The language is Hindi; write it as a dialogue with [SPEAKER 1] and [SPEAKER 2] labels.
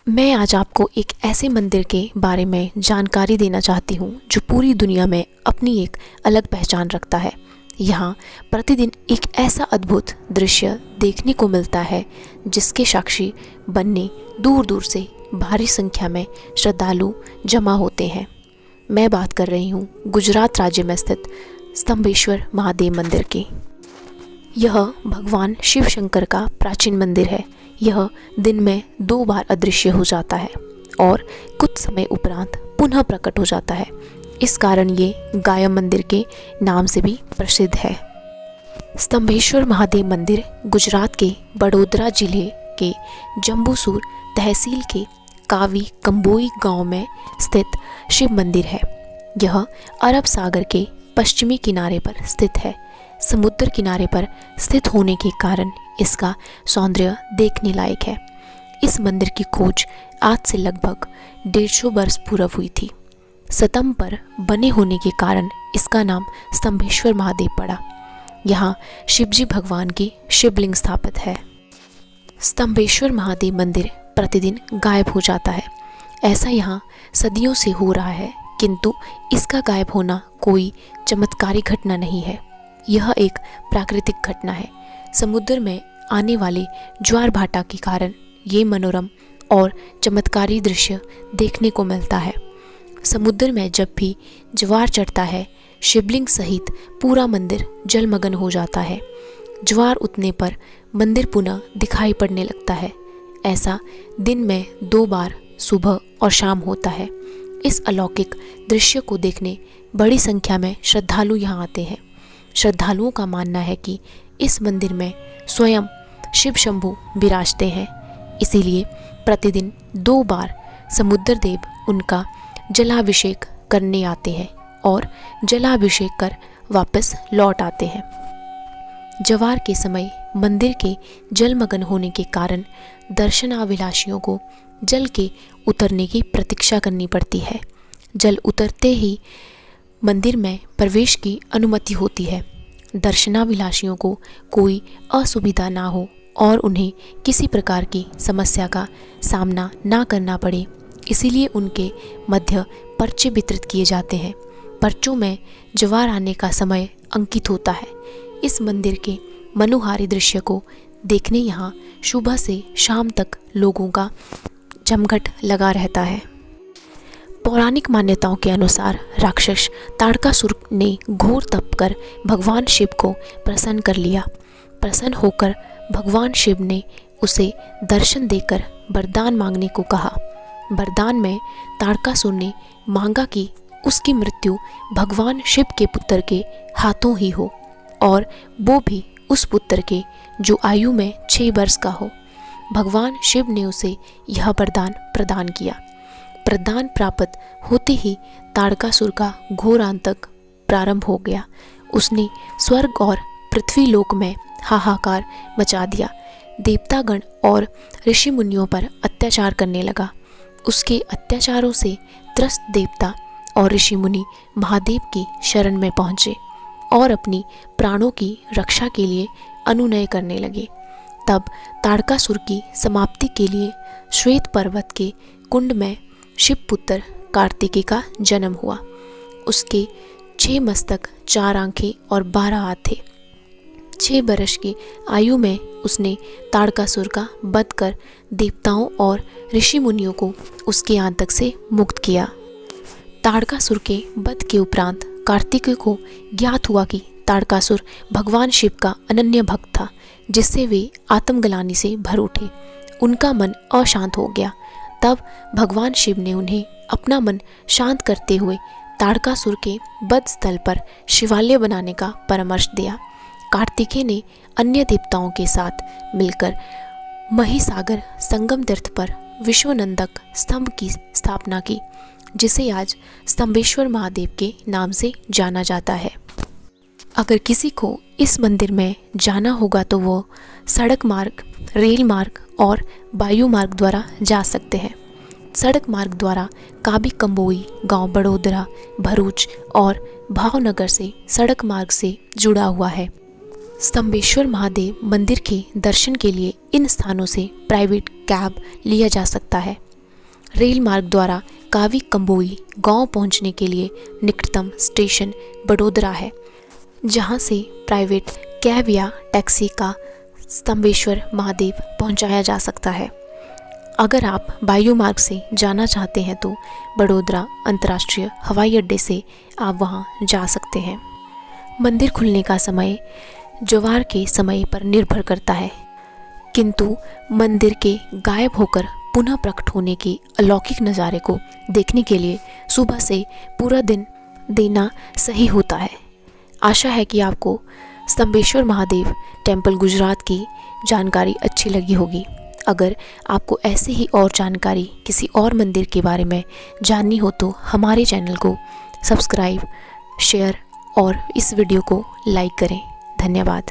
[SPEAKER 1] मैं आज आपको एक ऐसे मंदिर के बारे में जानकारी देना चाहती हूँ जो पूरी दुनिया में अपनी एक अलग पहचान रखता है। यहाँ प्रतिदिन एक ऐसा अद्भुत दृश्य देखने को मिलता है जिसके साक्षी बनने दूर दूर से भारी संख्या में श्रद्धालु जमा होते हैं। मैं बात कर रही हूँ गुजरात राज्य में स्थित स्तंभेश्वर महादेव मंदिर की। यह भगवान शिव शंकर का प्राचीन मंदिर है। यह दिन में 2 बार अदृश्य हो जाता है और कुछ समय उपरांत पुनः प्रकट हो जाता है। इस कारण ये गायब मंदिर के नाम से भी प्रसिद्ध है। स्तंभेश्वर महादेव मंदिर गुजरात के बड़ोदरा जिले के जंबूसर तहसील के कावी कंबोई गांव में स्थित शिव मंदिर है। यह अरब सागर के पश्चिमी किनारे पर स्थित है। समुद्र किनारे पर स्थित होने के कारण इसका सौंदर्य देखने लायक है। इस मंदिर की खोज आज से लगभग 150 वर्ष पूर्व हुई थी। स्तंभ पर बने होने के कारण इसका नाम स्तंभेश्वर महादेव पड़ा। यहाँ शिवजी भगवान की शिवलिंग स्थापित है। स्तंभेश्वर महादेव मंदिर प्रतिदिन गायब हो जाता है। ऐसा यहाँ सदियों से हो रहा है, किंतु इसका गायब होना कोई चमत्कारी घटना नहीं है। यह एक प्राकृतिक घटना है। समुद्र में आने वाले ज्वार भाटा के कारण ये मनोरम और चमत्कारी दृश्य देखने को मिलता है। समुद्र में जब भी ज्वार चढ़ता है, शिवलिंग सहित पूरा मंदिर जलमग्न हो जाता है। ज्वार उठने पर मंदिर पुनः दिखाई पड़ने लगता है। ऐसा दिन में 2 बार सुबह और शाम होता है। इस अलौकिक दृश्य को देखने बड़ी संख्या में श्रद्धालु यहाँ आते हैं। श्रद्धालुओं का मानना है कि इस मंदिर में स्वयं शिव शंभु विराजते हैं, इसीलिए प्रतिदिन 2 बार समुद्र देव उनका जलाभिषेक करने आते हैं और जलाभिषेक कर वापस लौट आते हैं। ज्वार के समय मंदिर के जलमग्न होने के कारण दर्शनाभिलाषियों को जल के उतरने की प्रतीक्षा करनी पड़ती है। जल उतरते ही मंदिर में प्रवेश की अनुमति होती है। दर्शनाभिलाषियों को कोई असुविधा ना हो और उन्हें किसी प्रकार की समस्या का सामना ना करना पड़े, इसीलिए उनके मध्य पर्चे वितरित किए जाते हैं। पर्चों में ज्वार आने का समय अंकित होता है। इस मंदिर के मनोहारी दृश्य को देखने यहाँ सुबह से शाम तक लोगों का जमघट लगा रहता है। पौराणिक मान्यताओं के अनुसार राक्षस ताड़कासुर ने घोर तप कर भगवान शिव को प्रसन्न कर लिया। प्रसन्न होकर भगवान शिव ने उसे दर्शन देकर वरदान मांगने को कहा। वरदान में ताड़कासुर ने मांगा कि उसकी मृत्यु भगवान शिव के पुत्र के हाथों ही हो, और वो भी उस पुत्र के जो आयु में 6 वर्ष का हो। भगवान शिव ने उसे यह वरदान प्रदान किया। वरदान प्राप्त होते ही ताड़कासुर का घोर आतंक प्रारंभ हो गया। उसने स्वर्ग और पृथ्वी लोक में हाहाकार मचा दिया। देवतागण और ऋषि मुनियों पर अत्याचार करने लगा। उसके अत्याचारों से त्रस्त देवता और ऋषि मुनि महादेव की शरण में पहुँचे और अपनी प्राणों की रक्षा के लिए अनुनय करने लगे। तब ताड़कासुर की समाप्ति के लिए श्वेत पर्वत के कुंड में शिवपुत्र कार्तिकेय का जन्म हुआ। उसके 6 मस्तक, 4 आंखें और 12 हाथ थे। 6 वर्ष की आयु में उसने ताड़कासुर का वध कर देवताओं और ऋषि मुनियों को उसके आतंक से मुक्त किया। ताड़कासुर के वध के उपरांत कार्तिकेय को ज्ञात हुआ कि ताड़कासुर भगवान शिव का अनन्य भक्त था, जिससे वे आत्मग्लानि से भर उठे। उनका मन अशांत हो गया। तब भगवान शिव ने उन्हें अपना मन शांत करते हुए ताड़कासुर के वध स्थल पर शिवालय बनाने का परामर्श दिया। कार्तिकेय ने अन्य देवताओं के साथ मिलकर महिसागर संगम तीर्थ पर विश्वनंदक स्तंभ की स्थापना की, जिसे आज स्तंभेश्वर महादेव के नाम से जाना जाता है। अगर किसी को इस मंदिर में जाना होगा तो वो सड़क मार्ग, रेल मार्ग और वायु मार्ग द्वारा जा सकते हैं। सड़क मार्ग द्वारा काबी कंबोई गांव बड़ोदरा, भरूच और भावनगर से सड़क मार्ग से जुड़ा हुआ है। स्तंभेश्वर महादेव मंदिर के दर्शन के लिए इन स्थानों से प्राइवेट कैब लिया जा सकता है। रेल मार्ग द्वारा कावी कंबोई गांव पहुंचने के लिए निकटतम स्टेशन बड़ोदरा है, जहां से प्राइवेट कैब या टैक्सी का स्तंभेश्वर महादेव पहुंचाया जा सकता है। अगर आप वायु मार्ग से जाना चाहते हैं तो बड़ोदरा अंतर्राष्ट्रीय हवाई अड्डे से आप वहां जा सकते हैं। मंदिर खुलने का समय ज्वार के समय पर निर्भर करता है, किंतु मंदिर के गायब होकर पुनः प्रकट होने के अलौकिक नज़ारे को देखने के लिए सुबह से पूरा दिन देना सही होता है। आशा है कि आपको स्तंभेश्वर महादेव टेम्पल गुजरात की जानकारी अच्छी लगी होगी। अगर आपको ऐसे ही और जानकारी किसी और मंदिर के बारे में जाननी हो तो हमारे चैनल को सब्सक्राइब, शेयर और इस वीडियो को लाइक करें। धन्यवाद।